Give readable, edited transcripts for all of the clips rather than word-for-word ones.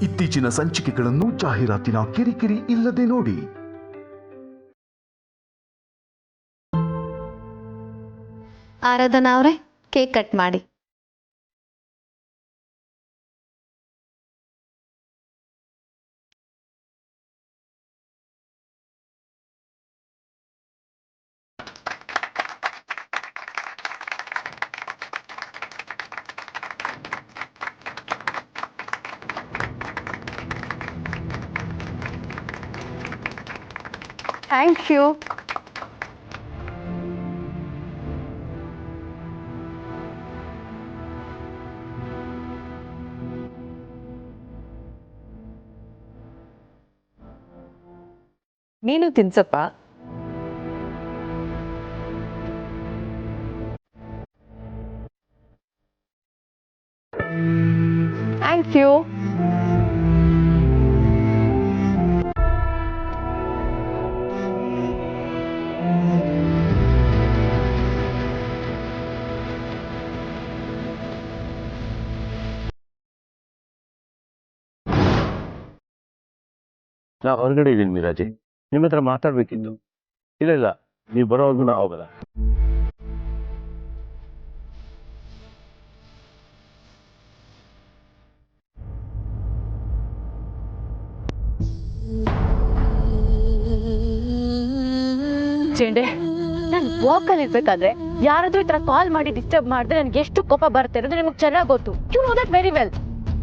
ಇತ್ತೀಚಿನ ಸಂಚಿಕೆಗಳನ್ನು ಜಾಹೀರಾತಿನ ಕಿರಿಕಿರಿ ಇಲ್ಲದೆ ನೋಡಿ. ಆರಾಧನಾ ಅವರೇ, ಕೇಕ್ ಕಟ್ ಮಾಡಿ. Thank you. ನೀನು ತಿನ್ಸಪ್ಪ. Thank you. ನಾ ಹೊರಗಡೆ ಇದ್ದೀನಿ ಮೀರಾಜಿ, ನಿಮ್ಮ ಹತ್ರ ಮಾತಾಡ್ಬೇಕಿತ್ತು. ಇಲ್ಲ ನೀವು ಬರೋವರೆಗೂ ನಾ ಹೋಗಲ್ಲ. ಚೇಂಡೆ, ನಾನು ವಾಕಲ್ಲಿ ಇರ್ಬೇಕಾದ್ರೆ ಯಾರಾದ್ರೂ ಈ ತರ ಕಾಲ್ ಮಾಡಿ ಡಿಸ್ಟರ್ಬ್ ಮಾಡಿದ್ರೆ ನನಗೆ ಎಷ್ಟು ಕೋಪ ಬರುತ್ತೆ ಅನ್ನೋದು ನಿಮಗೆ ಚೆನ್ನಾಗಿ ಗೊತ್ತು. You know that very well.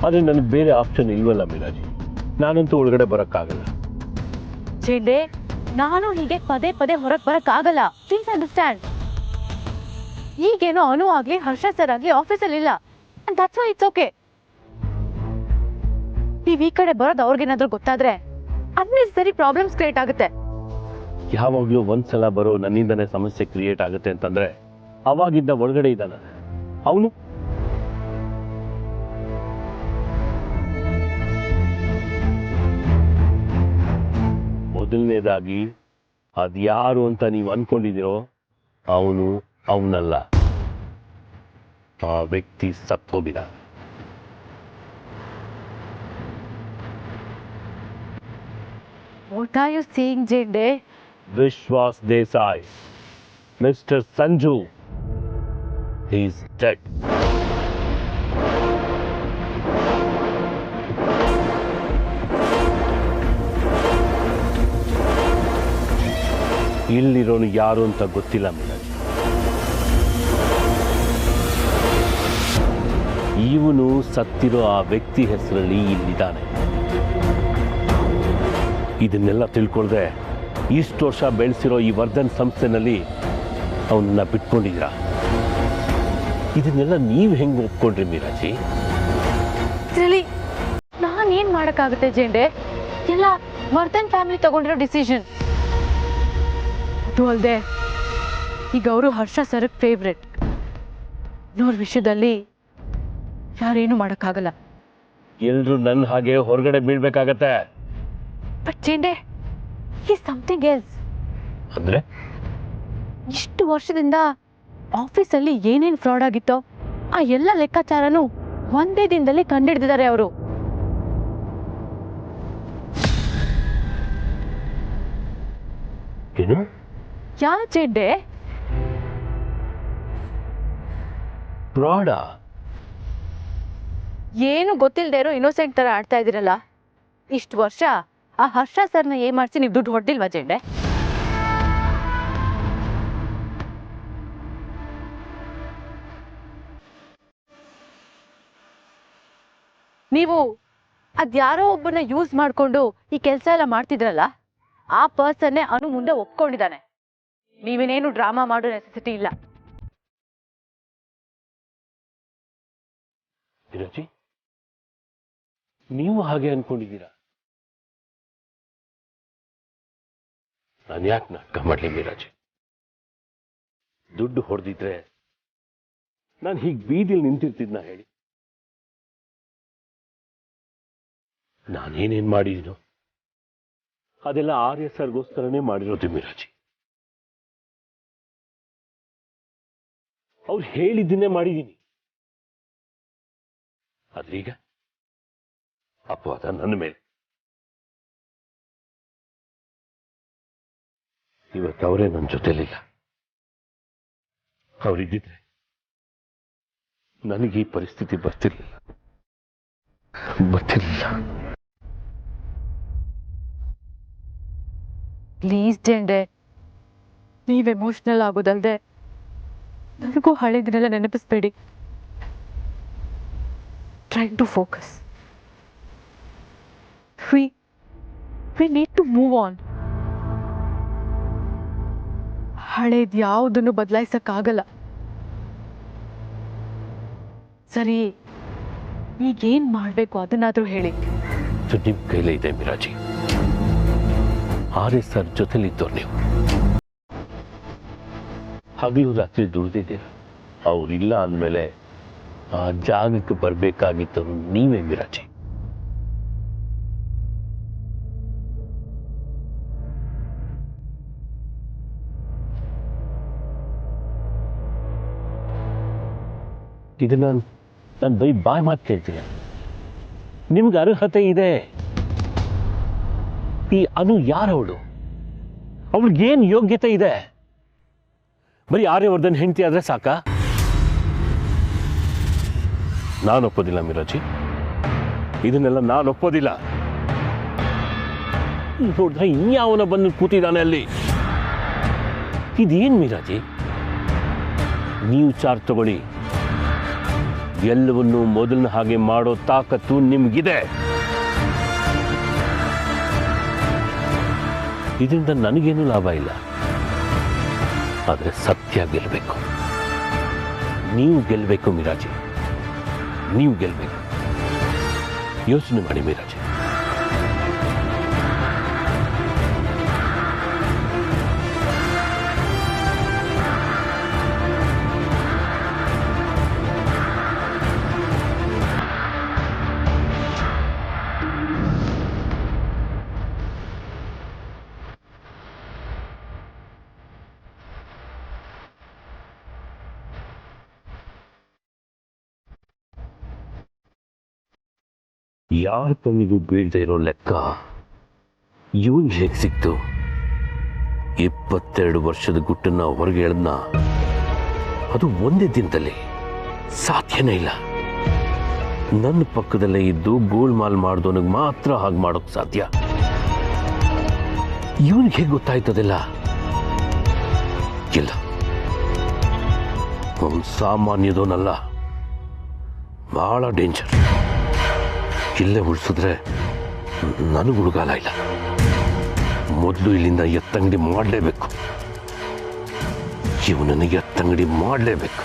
ಆದರೆ ನನಗೆ ಬೇರೆ ಆಪ್ಷನ್ ಇಲ್ವಲ್ಲ ಮೀರಾಜಿ, ನಾನಂತೂ ಒಳಗಡೆ ಬರೋಕ್ಕಾಗಲ್ಲ. ಚೇಂಡೆ, ನಾನು ಹೀಗೆ ಪದೇ ಪದೇ ಹೊರಗೆ ಬರೋಕ್ಕಾಗಲ್ಲ. Please understand. ಈಗೇನೋ ಅನು ಆಗ್ಲಿ ಹರ್ಷ ಸರ್ ಆಗ್ಲಿ ಆಫೀಸಲ್ಲಿ ಇಲ್ಲ. And that's why it's okay. ನೀವು ಈ ಕಡೆ ಬರೋದು ಅವ್ರಿಗೇನಾದ್ರೂ ಗೊತ್ತಾದ್ರೆ ಅನ್ನೆಸರಿ ಪ್ರಾಬ್ಲಮ್ಸ್ ಕ್ರಿಯೇಟ್ ಆಗುತ್ತೆ. ಯಾವಾಗಲೂ ಒಂದ್ಸಲ ಬರೋ ನನ್ನಿಂದನೇ ಸಮಸ್ಯೆ ಕ್ರಿಯೇಟ್ ಆಗುತ್ತೆ ಅಂತಂದ್ರೆ ಅವಾಗಿದ್ದ ಒಳಗಡೆ ಇದ್ದಾನ ಅವನು. ಮೊದಲನೇದಾಗಿ ಅದ್ಯಾರು ಅಂತ ನೀವು ಅನ್ಕೊಂಡಿದ್ದೀರೋ ಅವನಲ್ಲ, ಆ ವ್ಯಕ್ತಿ ಸತ್ತೋಗಿದ. What are you seeing Chende? Vishwas Desai, mister Sanju, he is dead. ಇಲ್ಲಿರೋನು ಯಾರು ಅಂತ ಗೊತ್ತಿಲ್ಲ ಮೀನಾಜಿ. ಇವನು ಸತ್ತಿರೋ ಆ ವ್ಯಕ್ತಿ ಹೆಸರಲ್ಲಿ ಇಲ್ಲಿದ್ದಾನೆ. ಇದನ್ನೆಲ್ಲ ತಿಳ್ಕೊಳ್ದೆ ಇಷ್ಟು ವರ್ಷ ಬೆಳೆಸಿರೋ ಈ ವರ್ಧನ್ ಸಂಸ್ಥೆನಲ್ಲಿ ಅವನನ್ನ ಬಿಟ್ಕೊಂಡಿದ್ದೀರಾ. ಇದನ್ನೆಲ್ಲ ನೀವು ಹೆಂಗೆ ಒಪ್ಕೊಂಡ್ರಿ ಮೀರಾಜಿ? ನಾನೇನ್ ಮಾಡಕ್ಕಾಗುತ್ತೆ ಜೇಂಡೆ? ಎಲ್ಲ ವರ್ಧನ್ ಫ್ಯಾಮಿಲಿ ತಗೊಂಡಿರೋ ಡಿಸಿಷನ್. ಅದು ಅಲ್ಲದೆ ಈಗ ಅವರು ಹರ್ಷ ಸರ್ಗ್ ಫೇವ್ರೆಟ್. ಇನ್ನೋರ್ ವಿಷಯದಲ್ಲಿ ಯಾರೇನು ಮಾಡಕ್ಕಾಗಲ್ಲ. ಎಲ್ರು ನನ್ನ ಹಾಗೆ ಹೊರಗಡೆ ಬೀಳ್ಬೇಕಾಗತ್ತೆ. But Chende, is something else. ಅಂದ್ರೆ ಇಷ್ಟು ವರ್ಷದಿಂದ ಆಫೀಸಲ್ಲಿ ಏನೇನು ಫ್ರಾಡ್ ಆಗಿತ್ತೋ ಆ ಎಲ್ಲ ಲೆಕ್ಕಾಚಾರನೂ ಒಂದೇ ದಿನದಲ್ಲಿ ಕಂಡಿಡ್ದಿದ್ದಾರೆ ಅವರು. ಏನು? ಯಾ ಚೇಂಡೆ? ಫ್ರಾಡ? ಏನು ಗೊತ್ತಿಲ್ಲದೆ ಇರೋ ಇನ್ನೋಸೆಂಟ್ ತರ ಆಡ್ತಾ ಇದ್ದೀರಲ್ಲ. ಇಷ್ಟು ವರ್ಷ ಆ ಹರ್ಷ ಸರ್ನ ಏನ್ ಮಾಡ್ಸಿ ನೀವು ದುಡ್ಡು ಹೊಡೆದಿಲ್ವಾ ಚೇಂಡೆ? ನೀವು ಅದ್ಯಾರೋ ಒಬ್ಬನ ಯೂಸ್ ಮಾಡ್ಕೊಂಡು ಈ ಕೆಲಸ ಎಲ್ಲ ಮಾಡ್ತಿದ್ರಲ್ಲ, ಆ ಪರ್ಸನ್ನೇ ಅನು ಮುಂದೆ ಒಪ್ಕೊಂಡಿದ್ದಾನೆ. ನೀವೇನೇನು ಡ್ರಾಮಾ ಮಾಡೋ ನೆಸೆಸಿಟಿ ಇಲ್ಲ. ಮೀರಾಜಿ, ನೀವು ಹಾಗೆ ಅನ್ಕೊಂಡಿದ್ದೀರಾ? ನಾನು ಯಾಕೆ ನಾಟಕ ಮಾಡಲಿ ಮೀರಾಜಿ? ದುಡ್ಡು ಹೊಡೆದಿದ್ರೆ ನಾನು ಹೀಗೆ ಬೀದಿಲಿ ನಿಂತಿರ್ತಿದ್ನ ಹೇಳಿ? ನಾನೇನೇನ್ ಮಾಡಿದೀನೋ ಅದೆಲ್ಲ ಆರ್ಯ ಸರ್ಗೋಸ್ಕರನೇ ಮಾಡಿರೋದು ಮೀರಾಜಿ. ಅವ್ರು ಹೇಳಿದ್ದನ್ನೇ ಮಾಡಿದ್ದೀನಿ. ಆದ್ರೀಗ ಅಪವಾದ ನನ್ನ ಮೇಲೆ. ಇವತ್ತು ಅವರೇ ನನ್ನ ಜೊತೆಲಿಲ್ಲ. ಅವರಿದ್ದಿದ್ರೆ ನನಗೆ ಈ ಪರಿಸ್ಥಿತಿ ಬರ್ತಿರ್ಲಿಲ್ಲ. ಪ್ಲೀಸ್ ಜೆಂಡೆ, ನೀವ್ ಎಮೋಷನಲ್ ಆಗೋದಲ್ದೆ ನನಗೂ ಹಳೆ ದಿನೆಲ್ಲ ನೆನಪಿಸ್ಬೇಡಿ. Try to focus. We need to move on. ಹಳೇದ್ ಯಾವುದನ್ನು ಬದಲಾಯಿಸಕ್ಕಾಗಲ್ಲ. ಸರಿ, ಈಗೇನ್ ಮಾಡ್ಬೇಕು ಅದನ್ನಾದ್ರೂ ಹೇಳಿ. ನಿಮ್ ಕೈಲೇ ಇದೆ ಮಿರಾಜಿ. ಆರೇ ಸರ್ ಜೊತೆಲಿದ್ದವ್ರು ನೀವು. ಹಗಲು ರಾತ್ರಿ ದುಡ್ದಿದ್ದೀರ. ಅವ್ರಿಲ್ಲ ಅಂದಮೇಲೆ ಆ ಜಾಗಕ್ಕೆ ಬರ್ಬೇಕಾಗಿತ್ತು ನೀವೇ ಮಿರಾಜಿ. ಇದು ನಾನು ಬೈ ಬಾಯ್ ಮಾತು ಕೇಳ್ತೀನಿ. ನಿಮ್ಗೆ ಅರ್ಹತೆ ಇದೆ. ಈ ಅನು ಯಾರವಳು? ಅವಳಿಗೇನು ಯೋಗ್ಯತೆ ಇದೆ? ಬರೀ ಆರ್ಯವರ್ಧನ್ ಹೆಂಡತಿ ಆದ್ರೆ ಸಾಕ? ನಾನು ಒಪ್ಪೋದಿಲ್ಲ ಮಿರಾಜಿ, ಇದನ್ನೆಲ್ಲ ನಾನು ಒಪ್ಪೋದಿಲ್ಲ. ನೋಡಿದ್ರೆ ಇನ್ಯಾವನ ಬಂದು ಕೂತಿದ್ದಾನೆ ಅಲ್ಲಿ. ಇದೇನ್ ಮಿರಾಜಿ? ನೀವು ಚಾರ್ಜ್ ತಗೊಳ್ಳಿ. ಎಲ್ಲವನ್ನೂ ಮೊದಲಿನ ಹಾಗೆ ಮಾಡೋ ತಾಕತ್ತು ನಿಮ್ಗಿದೆ. ಇದರಿಂದ ನನಗೇನು ಲಾಭ ಇಲ್ಲ. ಆದರೆ ಸತ್ಯ ಗೆಲ್ಲಬೇಕು. ನೀವು ಗೆಲ್ಲಬೇಕು ಮಿರಾಜಿ, ನೀವು ಗೆಲ್ಲಬೇಕು. ಯೋಚನೆ ಮಾಡಿ ಮಿರಾಜಿ. ಯಾರ ಕಣ್ಣಿಗೂ ಬೀಳದೆ ಇರೋ ಲೆಕ್ಕ ಇವನ್ ಹೇಗೆ ಸಿಕ್ತು? 22 ವರ್ಷದ ಗುಟ್ಟನ್ನ ಹೊರಗೆ ಎಳೆದ್ನ, ಅದು ಒಂದೇ ದಿನದಲ್ಲಿ. ಸಾಧ್ಯನೇ ಇಲ್ಲ. ನನ್ನ ಪಕ್ಕದಲ್ಲೇ ಇದ್ದು ಗೋಲ್ಮಾಲ್ ಮಾಡಿದವನಿಗೆ ಮಾತ್ರ ಹಾಗೆ ಮಾಡೋಕ್ ಸಾಧ್ಯ. ಇವನಿಗೆ ಹೇಗೆ ಗೊತ್ತಾಯ್ತದೆಲ್ಲ? ಇಲ್ಲ, ಅವನು ಸಾಮಾನ್ಯದವನಲ್ಲ, ಬಹಳ ಡೇಂಜರ್. ಇಲ್ಲೇ ಉಳಿಸಿದ್ರೆ ನನಗೆ ಹುಡುಗಾಲ ಇಲ್ಲ. ಮೊದಲು ಇಲ್ಲಿಂದ ಎತ್ತಂಗಡಿ ಮಾಡಲೇಬೇಕು. ಇವನಿಗೆ ಎತ್ತಂಗಡಿ ಮಾಡಲೇಬೇಕು.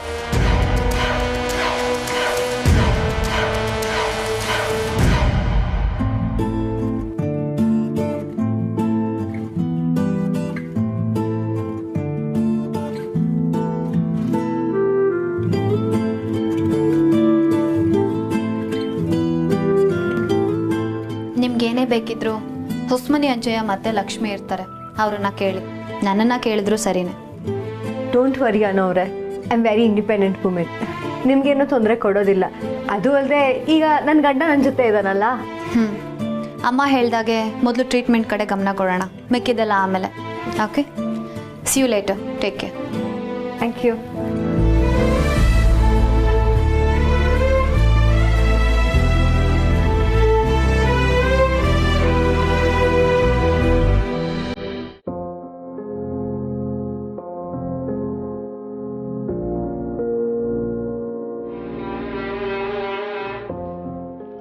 ನಿಮ್ಗೇನೇ ಬೇಕಿದ್ರು ಹೊಸ್ಮನಿ ಅಂಜಯ್ಯ ಮತ್ತೆ ಲಕ್ಷ್ಮಿ ಇರ್ತಾರೆ, ಅವ್ರನ್ನ ಕೇಳಿ. ನನ್ನನ್ನು ಕೇಳಿದ್ರು ಸರಿನೇ. ಡೋಂಟ್ ವರಿ ಅನ್ನೋ ಅವರೇ, I am very independent women. ನಿಮ್ಗೇನು ತೊಂದರೆ ಕೊಡೋದಿಲ್ಲ. ಅದು ಅಲ್ಲದೆ ಈಗ ನನ್ನ ಗಂಡ ನನ್ನ ಜೊತೆ ಇದ್ದಾನಲ್ಲ. ಅಮ್ಮ ಹೇಳ್ದಾಗೆ ಮೊದಲು ಟ್ರೀಟ್ಮೆಂಟ್ ಕಡೆ ಗಮನ ಕೊಡೋಣ, ಮಿಕ್ಕಿದೆಲ್ಲ ಆಮೇಲೆ. Okay, see you later, take care. Thank you.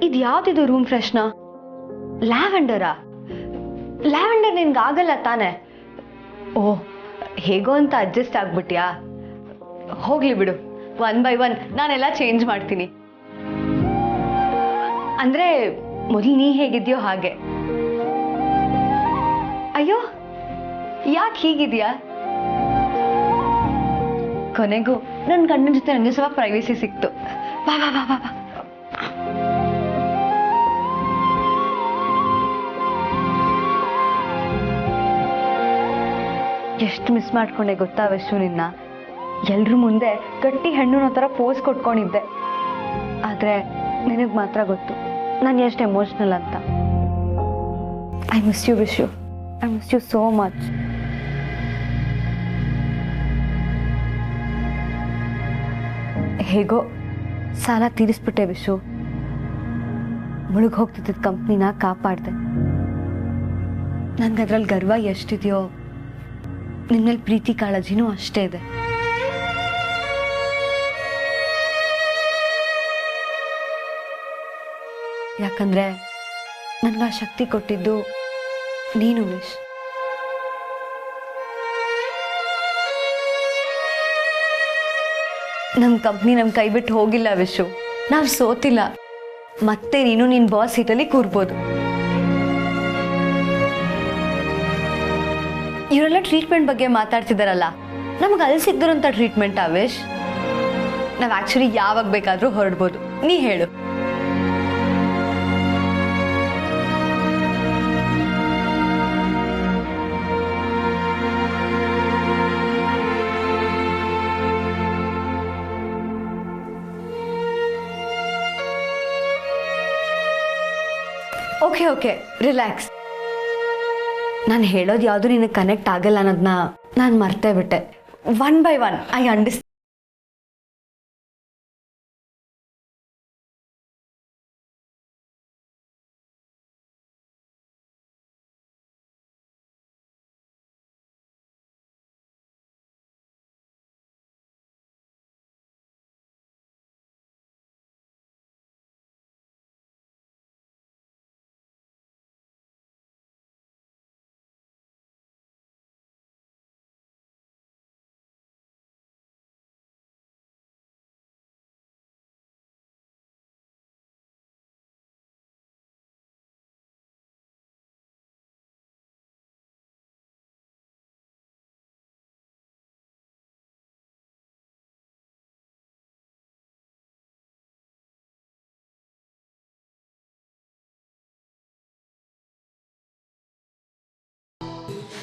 ಇದು ಯಾವ್ದಿದು ರೂಮ್ ಫ್ರೆಶ್ನ? ಲ್ಯಾವೆಂಡರಾ? ಲ್ಯಾವೆಂಡರ್ ನಿನ್ಗಾಗಲ್ಲ ತಾನೆ? ಓ, ಹೇಗೋ ಅಂತ ಅಡ್ಜಸ್ಟ್ ಆಗ್ಬಿಟ್ಯಾ? ಹೋಗ್ಲಿ ಬಿಡು, 1 by 1 ನಾನೆಲ್ಲ ಚೇಂಜ್ ಮಾಡ್ತೀನಿ. ಅಂದ್ರೆ ಮೊದಲು ನೀ ಹೇಗಿದ್ಯೋ ಹಾಗೆ. ಅಯ್ಯೋ, ಯಾಕೆ ಹೀಗಿದ್ಯಾ? ಕೊನೆಗೂ ನನ್ನ ಗಂಡನ ಜೊತೆ ನನಗೆ ಸ್ವಲ್ಪ ಪ್ರೈವೇಸಿ ಸಿಕ್ತು. ಬಾ ಬಾ ಬಾ ಬಾ ಬಾ. ಎಷ್ಟು ಮಿಸ್ ಮಾಡ್ಕೊಂಡೆ ಗೊತ್ತಾ ವಿಶ್ವ ನಿನ್ನ? ಎಲ್ರ ಮುಂದೆ ಗಟ್ಟಿ ಹೆಣ್ಣು ಥರ ಪೋಸ್ ಕೊಟ್ಕೊಂಡಿದ್ದೆ. ಆದ್ರೆ ನಿನಗೆ ಮಾತ್ರ ಗೊತ್ತು ನಾನು ಎಷ್ಟು ಎಮೋಷ್ನಲ್ ಅಂತ. I miss you Vishu, I miss you so much. ಹೇಗೋ ಸಾಲ ತೀರಿಸ್ಬಿಟ್ಟೆ ವಿಶು. ಮುಳುಗ್ ಹೋಗ್ತಿದ್ದ ಕಂಪ್ನಿನ ಕಾಪಾಡಿದೆ. ನನ್ಗೆ ಅದ್ರಲ್ಲಿ ಗರ್ವ ಎಷ್ಟಿದೆಯೋ ನಿನ್ನಲ್ಲಿ ಪ್ರೀತಿ ಕಾಳಜಿನೂ ಅಷ್ಟೇ ಇದೆ. ಯಾಕಂದ್ರೆ ನನ್ಗೆ ಆ ಶಕ್ತಿ ಕೊಟ್ಟಿದ್ದು ನೀನು ವಿಶ್. ನಮ್ಮ ಕಂಪ್ನಿ ನಮ್ಮ ಕೈ ಬಿಟ್ಟು ಹೋಗಿಲ್ಲ ವಿಶು. ನಾವು ಸೋತಿಲ್ಲ. ಮತ್ತೆ ನೀನು ನಿನ್ನ ಬಾಸ್ ಸೀಟಲ್ಲಿ ಕೂರ್ಬೋದು. ಇವರೆಲ್ಲ ಟ್ರೀಟ್ಮೆಂಟ್ ಬಗ್ಗೆ ಮಾತಾಡ್ತಿದಾರಲ್ಲ, ನಮ್ಗೆ ಅಲ್ಲಿ ಸಿಗ್ದಿರೋಂಥ ಟ್ರೀಟ್ಮೆಂಟ್ ವಿಶ್. ನಾವು ಆಕ್ಚುಲಿ ಯಾವಾಗ ಬೇಕಾದರೂ ಹೊರಡ್ಬೋದು. ನೀ ಹೇಳು. Okay okay, relax. ನಾನು ಹೇಳೋದು ಯಾವುದು ನಿನಗೆ ಕನೆಕ್ಟ್ ಆಗಲ್ಲ ಅನ್ನೋದನ್ನ ನಾನು ಮರ್ತೇ ಬಿಟ್ಟೆ. One by one I understand.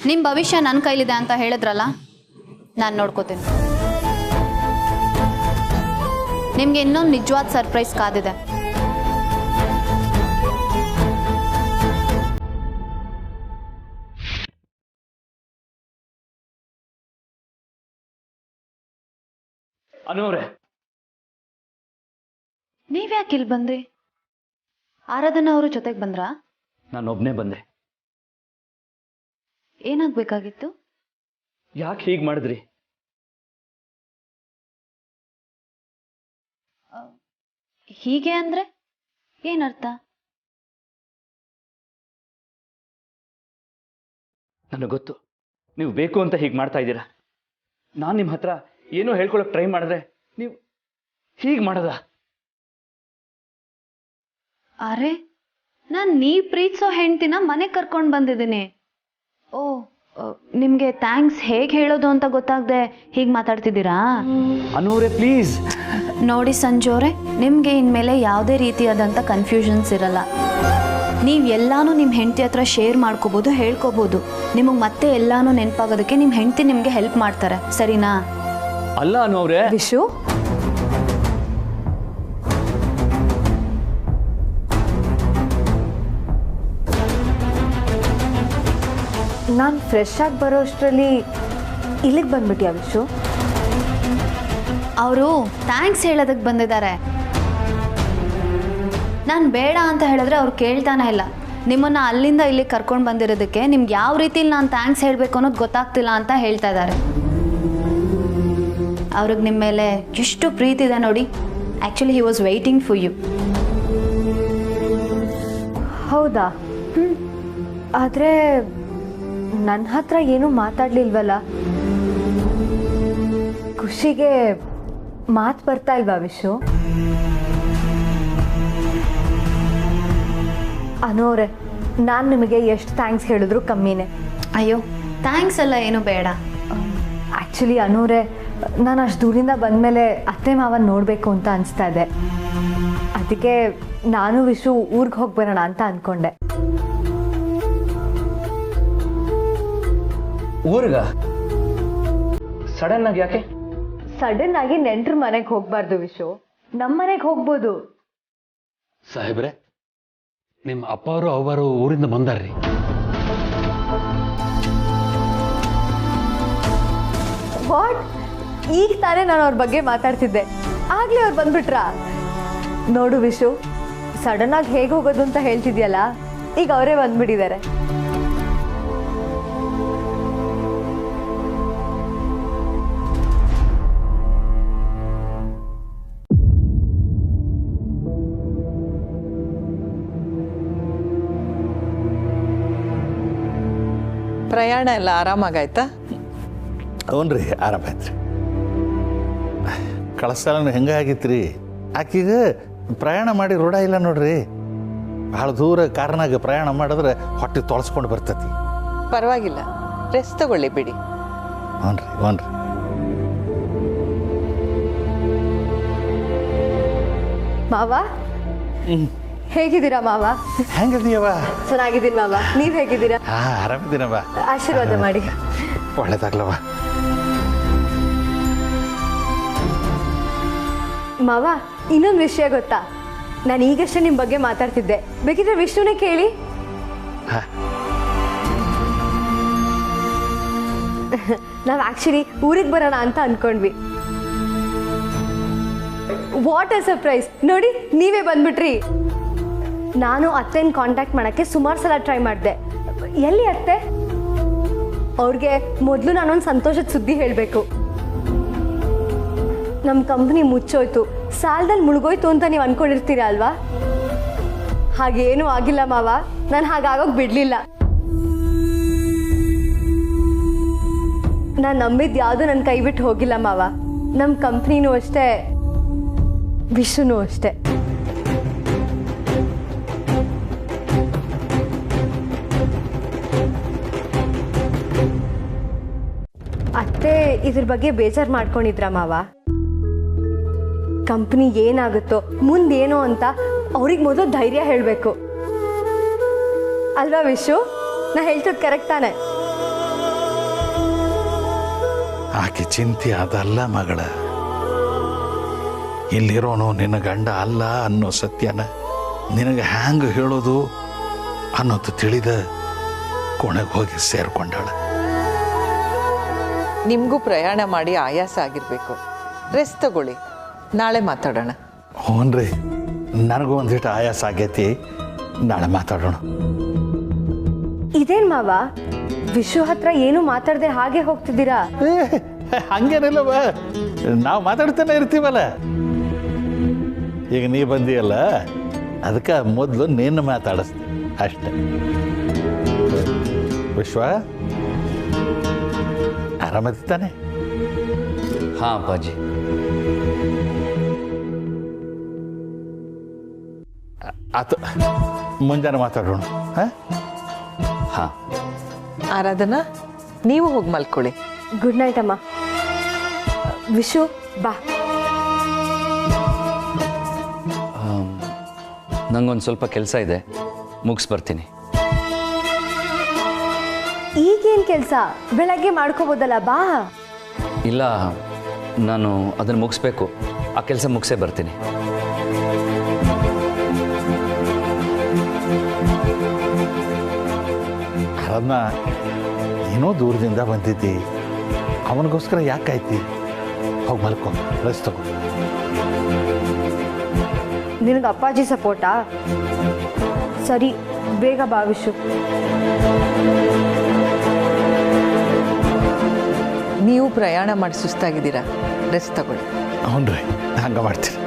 ನಿಮ್ಮ ಭವಿಷ್ಯ ನನ್ನ ಕೈಲಿದೆ ಅಂತ ಹೇಳಿದ್ರಲ್ಲ, ನಾನು ನೋಡ್ಕೋತೀನಿ. ನಿಮಗೆ ಇನ್ನೊಂದು ನಿಜವಾದ ಸರ್ಪ್ರೈಸ್ ಕಾದಿದೆ. ಅನುವ್ರೆ, ನೀವ್ಯಾಕೆ ಇಲ್ಲಿ ಬಂದ್ರಿ? ಆರಾಧನಾ ಅವರು ಜೊತೆಗೆ ಬಂದ್ರಾ? ನಾನೊಬ್ನೇ ಬಂದೆ. ಏನಾಗಬೇಕಾಗಿತ್ತು? ಯಾಕೆ ಹೀಗೆ ಮಾಡಿದ್ರಿ? ಹೀಗೆ ಅಂದ್ರೆ ಏನರ್ಥ? ನನಗೆ ಗೊತ್ತು ನೀವು ಬೇಕು ಅಂತ ಹೀಗೆ ಮಾಡ್ತಾ ಇದ್ದೀರಾ. ನಾನು ನಿಮ್ಮ ಹತ್ರ ಏನೋ ಹೇಳ್ಕೊಳಕ್ ಟ್ರೈ ಮಾಡಿದ್ರೆ ನೀವು ಹೀಗೆ ಮಾಡೋದ? ಅರೆ, ನಾನು ನೀವ್ ಪ್ರೀತಿಸೋ ಹೆಂಡ್ತಿನ ಮನೆಗೆ ಕರ್ಕೊಂಡು ಬಂದಿದ್ದೀನಿ. ಓ, ನಿಮ್ಗೆ ಥ್ಯಾಂಕ್ಸ್ ಹೇಗೆ ಹೇಳೋದು ಅಂತ ಗೊತ್ತಾಗದೆ ಹೀಗೆ ಮಾತಾಡ್ತಿದ್ದೀರಾ? ಅನುವ್ರೆ ಪ್ಲೀಸ್. ನೋಡಿ ಸಂಜೋರೆ, ನಿಮಗೆ ಇನ್ಮೇಲೆ ಯಾವುದೇ ರೀತಿಯಾದಂಥ ಕನ್ಫ್ಯೂಷನ್ಸ್ ಇರಲ್ಲ. ನೀವು ಎಲ್ಲಾನು ನಿಮ್ಮ ಹೆಂಡತಿ ಹತ್ರ ಶೇರ್ ಮಾಡ್ಕೋಬೋದು, ಹೇಳ್ಕೋಬೋದು. ನಿಮಗೆ ಮತ್ತೆ ಎಲ್ಲಾನು ನೆನಪಾಗೋದಕ್ಕೆ ನಿಮ್ಮ ಹೆಂಡತಿ ನಿಮಗೆ ಹೆಲ್ಪ್ ಮಾಡ್ತಾರೆ, ಸರಿನಾ? ಅಲ್ಲ ಅನುವ್ರೆ. ವಿಶು, ನಾನು ಫ್ರೆಶ್ ಆಗಿ ಬರೋ ಅಷ್ಟರಲ್ಲಿ ಇಲ್ಲಿಗೆ ಬಂದ್ಬಿಟ್ಯಾ ವಿಶು? ಅವರು ಥ್ಯಾಂಕ್ಸ್ ಹೇಳೋದಕ್ಕೆ ಬಂದಿದ್ದಾರೆ. ನಾನು ಬೇಡ ಅಂತ ಹೇಳಿದ್ರೆ ಅವ್ರು ಕೇಳ್ತಾನೆ ಇಲ್ಲ. ನಿಮ್ಮನ್ನು ಅಲ್ಲಿಂದ ಇಲ್ಲಿಗೆ ಕರ್ಕೊಂಡು ಬಂದಿರೋದಕ್ಕೆ ನಿಮ್ಗೆ ಯಾವ ರೀತಿಲಿ ನಾನು ಥ್ಯಾಂಕ್ಸ್ ಹೇಳಬೇಕು ಅನ್ನೋದು ಗೊತ್ತಾಗ್ತಿಲ್ಲ ಅಂತ ಹೇಳ್ತಾ ಇದ್ದಾರೆ. ಅವ್ರಿಗೆ ನಿಮ್ಮ ಮೇಲೆ ಎಷ್ಟು ಪ್ರೀತಿ ಇದೆ ನೋಡಿ. Actually he was waiting for you. ಹೌದಾ? ಆದರೆ ನನ್ನ ಹತ್ರ ಏನೂ ಮಾತಾಡಲಿಲ್ವಲ್ಲ. ಖುಷಿಗೆ ಮಾತು ಬರ್ತಾ ಇಲ್ವಾ ವಿಶು? ಅನೋರೆ, ನಾನು ನಿಮಗೆ ಎಷ್ಟು ಥ್ಯಾಂಕ್ಸ್ ಹೇಳಿದ್ರು ಕಮ್ಮಿನೇ. ಅಯ್ಯೋ, ಥ್ಯಾಂಕ್ಸ್ ಎಲ್ಲ ಏನು ಬೇಡ. ಆ್ಯಕ್ಚುಲಿ ಅನೂರೇ, ನಾನು ಅಷ್ಟು ದೂರಿಂದ ಬಂದಮೇಲೆ ಅತ್ತೆ ಮಾವನ ನೋಡಬೇಕು ಅಂತ ಅನಿಸ್ತಾ ಇದೆ. ಅದಕ್ಕೆ ನಾನು ವಿಶು ಊರಿಗೆ ಹೋಗಿ ಬರೋಣ ಅಂತ ಅಂದ್ಕೊಂಡೆ. ಊರ್ಗ ಸಡನ್ ಆಗಿ ಯಾಕೆ? ಸಡನ್ ಆಗಿ ನೆಂಟ್ರ ಮನೆಗೆ ಹೋಗ್ಬಾರ್ದು ವಿಶು, ನಮ್ಮ ಮನೆಗೆ ಹೋಗ್ಬೋದು. ಸಾಹೇಬ್ರೆ, ನಿಮ್ಮ ಅಪ್ಪವರು ಅವರು ಊರಿಂದ ಬಂದಾರ್ರಿ. ವಾಟ್? ಈಗ ತಾನೇ ನಾನು ಅವ್ರ ಬಗ್ಗೆ ಮಾತಾಡ್ತಿದ್ದೆ, ಆಗ್ಲೇ ಅವ್ರು ಬಂದ್ಬಿಟ್ರಾ? ನೋಡು ವಿಶು, ಸಡನ್ ಆಗಿ ಹೇಗೆ ಹೋಗೋದು ಅಂತ ಹೇಳ್ತಿದ್ಯಲ್ಲ, ಈಗ ಅವರೇ ಬಂದ್ಬಿಟ್ಟಿದ್ದಾರೆ. ಪ್ರಯಾಣ ಎಲ್ಲ ಆರಾಮಾಗಾಯ್ತಾ? ಹ್ಞೂ ರೀ, ಆರಾಮಾಯ್ತು ರೀ. ಕಳಿಸ್ತಾನು ಹೆಂಗೆ ಆಗಿತ್ತು ರೀ. ಆಕಿಗೆ ಪ್ರಯಾಣ ಮಾಡಿ ರೂಢ ಇಲ್ಲ ನೋಡ್ರಿ. ಭಾಳ ದೂರ ಕಾರ್ನಾಗ ಪ್ರಯಾಣ ಮಾಡಿದ್ರೆ ಹೊಟ್ಟೆ ತೊಳಸ್ಕೊಂಡು ಬರ್ತೈತಿ. ಪರವಾಗಿಲ್ಲ, ರೆಸ್ಟ್ ತಗೊಳ್ಳಿ ಬಿಡಿ. ಹ್ಞೂ ರೀ, ಹ್ಞೂ ರೀ. ಮಾವ, ಹೇಗಿದ್ದೀರಾ ಮಾವ? ಹೆಂಗಿದೀಯವ? ಚೆನ್ನಾಗಿದ್ದೀನಿ ಮಾವ, ನೀವ್ ಹೇಗಿದ್ದೀರಾ? ಹಾಂ, ಆರಾಮಿದ್ದೀನವ. ಆಶೀರ್ವಾದ ಮಾಡಿ. ಒಳ್ಳೇದಾಗ್ಲವ. ಮಾವ, ಇನ್ನೊಂದು ವಿಷಯ ಗೊತ್ತಾ? ನಾನು ಈಗಷ್ಟೇ ನಿಮ್ಮ ಬಗ್ಗೆ ಮಾತಾಡ್ತಿದ್ದೆ, ಬೇಕಿದ್ರೆ ವಿಷ್ಣುನೇ ಕೇಳಿ. ಹಾಂ, ನಾವು ಆಕ್ಚುಲಿ ಊರಿಗೆ ಬರೋಣ ಅಂತ ಅನ್ಕೊಂಡ್ವಿ. What a surprise! ನೋಡಿ, ನೀವೇ ಬಂದ್ಬಿಟ್ರಿ. ನಾನು ಅತ್ತೆನ ಕಾಂಟ್ಯಾಕ್ಟ್ ಮಾಡೋಕ್ಕೆ ಸುಮಾರು ಸಲ ಟ್ರೈ ಮಾಡಿದೆ. ಎಲ್ಲಿ ಅತ್ತೆ? ಅವ್ರಿಗೆ ಮೊದಲು ನಾನೊಂದು ಸಂತೋಷದ ಸುದ್ದಿ ಹೇಳಬೇಕು. ನಮ್ಮ ಕಂಪ್ನಿ ಮುಚ್ಚೋಯ್ತು, ಸಾಲದಲ್ಲಿ ಮುಳುಗೋಯ್ತು ಅಂತ ನೀವು ಅನ್ಕೊಂಡಿರ್ತೀರ ಅಲ್ವಾ? ಹಾಗೇನೂ ಆಗಿಲ್ಲ ಮಾವ, ನಾನು ಹಾಗಾಗೋಗಿ ಬಿಡಲಿಲ್ಲ. ನಾನು ನಂಬಿದ್ದು ಯಾವುದೂ ನನ್ನ ಕೈ ಬಿಟ್ಟು ಹೋಗಿಲ್ಲ ಮಾವ. ನಮ್ಮ ಕಂಪ್ನಿನೂ ಅಷ್ಟೇ, ವಿಶ್ವನೂ ಅಷ್ಟೇ. ಅತ್ತೆ ಇದ್ರ ಬಗ್ಗೆ ಬೇಜಾರು ಮಾಡ್ಕೊಂಡಿದ್ರ ಮಾವ? ಕಂಪ್ನಿ ಏನಾಗುತ್ತೋ ಮುಂದೇನೋ ಅಂತ ಅವ್ರಿಗೆ ಮೊದಲು ಧೈರ್ಯ ಹೇಳಬೇಕು ಅಲ್ವಾ ವಿಶು? ನಾ ಹೇಳ್ತದ್ ಕರೆಕ್ಟ್ ತಾನೆ? ಆಕೆ ಚಿಂತೆ ಅದಲ್ಲ ಮಗಳ. ಇಲ್ಲಿರೋನು ನಿನ್ನ ಗಂಡ ಅಲ್ಲ ಅನ್ನೋ ಸತ್ಯನ ನಿನಗೆ ಹ್ಯಾಂಗ ಹೇಳೋದು ಅನ್ನೋದು ತಿಳಿದ ಕೊನೆಗೆ ಹೋಗಿ ಸೇರ್ಕೊಂಡಾಳ. ನಿಮಗೂ ಪ್ರಯಾಣ ಮಾಡಿ ಆಯಾಸ ಆಗಿರಬೇಕು, ರೆಸ್ಟ್ ತಗೊಳ್ಳಿ, ನಾಳೆ ಮಾತಾಡೋಣ. ಹ್ಞೂ ರೀ, ನನಗೂ ಒಂದಿಷ್ಟು ಆಯಾಸ ಆಗೈತಿ, ನಾಳೆ ಮಾತಾಡೋಣ. ಇದೇನ್ ಮಾವ, ವಿಶು ಹತ್ರ ಏನು ಮಾತಾಡದೆ ಹಾಗೆ ಹೋಗ್ತಿದ್ದೀರಾ? ಹಂಗೇನಿಲ್ಲವ, ನಾವು ಮಾತಾಡ್ತಾನೆ ಇರ್ತೀವಲ್ಲ. ಈಗ ನೀ ಬಂದಿಯಲ್ಲ, ಅದಕ್ಕೆ ಮೊದಲು ನಿನ್ನ ಮಾತಾಡಿಸ್ತೀನಿ ಅಷ್ಟೆ. ವಿಶ್ವ ಆರಾಮದಿತ್ತಾನೆ? ಹಾಂ ಅಪ್ಪಾಜಿ. ಆತು, ಮುಂಜಾನೆ ಮಾತಾಡೋಣ. ಹಾಂ ಹಾಂ. ಆರಾಧನಾ, ನೀವು ಹೋಗಿ ಮಲ್ಕೊಳ್ಳಿ. ಗುಡ್ ನೈಟ್ ಅಮ್ಮ. ವಿಶು ಬಾ. ನಂಗೊಂದು ಸ್ವಲ್ಪ ಕೆಲಸ ಇದೆ, ಮುಗಿಸ್ಬರ್ತೀನಿ. ಈಗೇನು ಕೆಲಸ? ಬೆಳಗ್ಗೆ ಮಾಡ್ಕೋಬೋದಲ್ಲ, ಬಾ. ಇಲ್ಲ, ನಾನು ಅದನ್ನು ಮುಗಿಸ್ಬೇಕು. ಆ ಕೆಲಸ ಮುಗಿಸೇ ಬರ್ತೀನಿ. ಅದನ್ನ ಏನೋ ದೂರದಿಂದ ಬಂದಿದ್ದಿ, ಅವನಿಗೋಸ್ಕರ ಯಾಕಾಯ್ತಿ? ಹೋಗಿ ಮಲ್ಕೊ, ರೆಸ್ಟ್ ತಗೋ. ನಿನಗೆ ಅಪ್ಪಾಜಿ ಸಪೋರ್ಟಾ? ಸರಿ, ಬೇಗ ಬಾ ವಿಶು. ನೀವು ಪ್ರಯಾಣ ಮಾಡಿ ಸುಸ್ತಾಗಿದ್ದೀರಾ, ರೆಸ್ಟ್ ತಗೊಳ್ಳಿ. ಹ್ಞೂ ರೀ, ಹಂಗೆ ಮಾಡ್ತೀನಿ.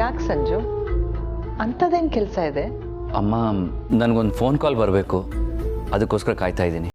ಯಾಕೆ ಸಂಜು, ಅಂಥದ್ದೇನು ಕೆಲಸ ಇದೆ? ಅಮ್ಮ, ನನಗೊಂದು ಫೋನ್ ಕಾಲ್ ಬರಬೇಕು, ಅದಕ್ಕೋಸ್ಕರ ಕಾಯ್ತಾ ಇದ್ದೀನಿ.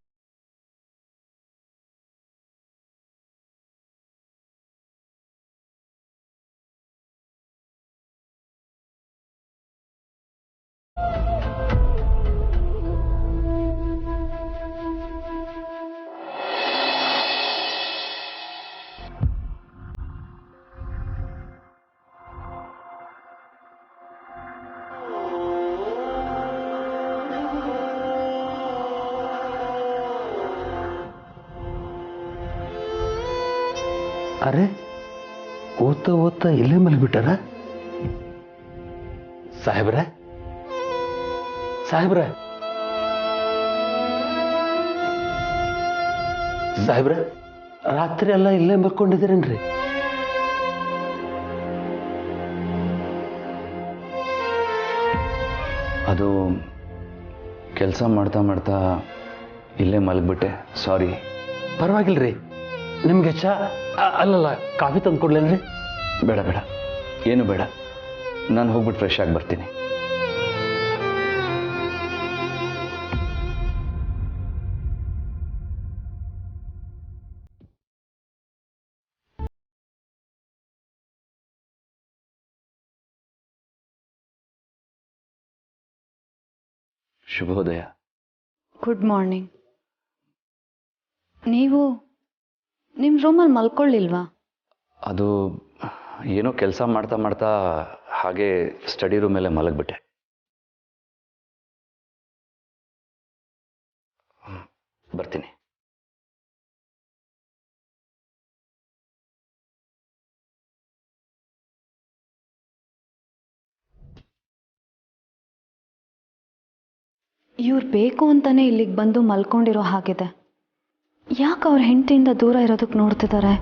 ಅರೆ, ಓದ್ತಾ ಓದ್ತಾ ಇಲ್ಲೇ ಮಲಗಿಬಿಟ್ಟಾರ? ಸಾಹೇಬ್ರೆ ಸಾಹೇಬ್ರೆ ಸಾಹೇಬ್ರೆ ರಾತ್ರಿ ಎಲ್ಲ ಇಲ್ಲೇ ಮಕ್ಕೊಂಡಿದ್ದೀರೇನ್ರಿ? ಅದು ಕೆಲಸ ಮಾಡ್ತಾ ಮಾಡ್ತಾ ಇಲ್ಲೇ ಮಲಗ್ಬಿಟ್ಟೆ, ಸಾರಿ. ಪರವಾಗಿಲ್ರಿ, ನಿಮ್ಗೆ ಚಾ ಅಲ್ಲಲ್ಲ ಕಾಫಿ ತಂದು ಕೊಡ್ಲೇನ್ರಿ? ಬೇಡ ಬೇಡ, ಏನು ಬೇಡ, ನಾನು ಹೋಗ್ಬಿಟ್ಟು ಫ್ರೆಶ್ ಆಗಿ ಬರ್ತೀನಿ. ಶುಭೋದಯ. Good morning. ನೀವು ನಿಮ್ಮ ರೂಮಲ್ಲಿ ಮಲ್ಕೊಳ್ಳಿಲ್ವಾ? ಅದು ಏನೋ ಕೆಲಸ ಮಾಡ್ತಾ ಮಾಡ್ತಾ ಹಾಗೆ ಸ್ಟಡಿ ರೂಮ್ ಮೇಲೆ ಮಲಗ್ಬಿಟ್ಟೆ. ಬರ್ತೀನಿ. ಇವ್ರು ಬೇಕು ಅಂತಾನೆ ಇಲ್ಲಿಗೆ ಬಂದು ಮಲ್ಕೊಂಡಿರೋ ಹಾಗಿದೆ. ಯಾಕೆ ಅವ್ರ ಹೆಂಡತಿಯಿಂದ ದೂರ ಇರೋದಕ್ಕೆ ನೋಡ್ತಿದ್ದಾರೆ?